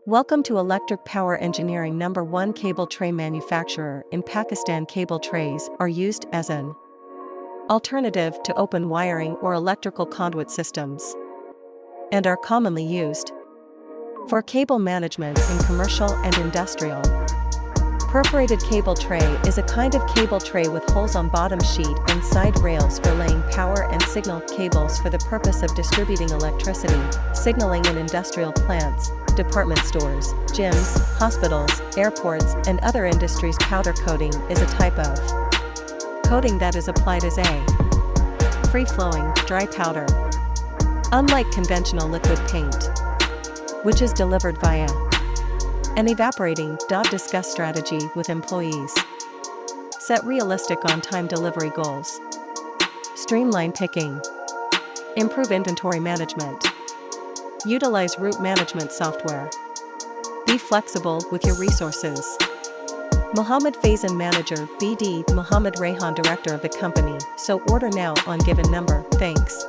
Welcome to Electric Power Engineering. Number 1 cable tray manufacturer in Pakistan. Cable trays are used as an alternative to open wiring or electrical conduit systems and are commonly used for cable management in commercial and industrial. Perforated cable tray is a kind of cable tray with holes on bottom sheet and side rails for laying power and signal cables for the purpose of distributing electricity, signaling in industrial plants, department stores, gyms, hospitals, airports, and other industries. Powder coating is a type of coating that is applied as a free-flowing, dry powder. Unlike conventional liquid paint, which is delivered via an evaporating. Discuss strategy with employees. Set realistic on-time delivery goals. Streamline picking. Improve inventory management. Utilize route management software. Be flexible with your resources. Mohammed Faizan, Manager, BD. Mohammed Rayhan, Director of the company. So order now on given number. Thanks.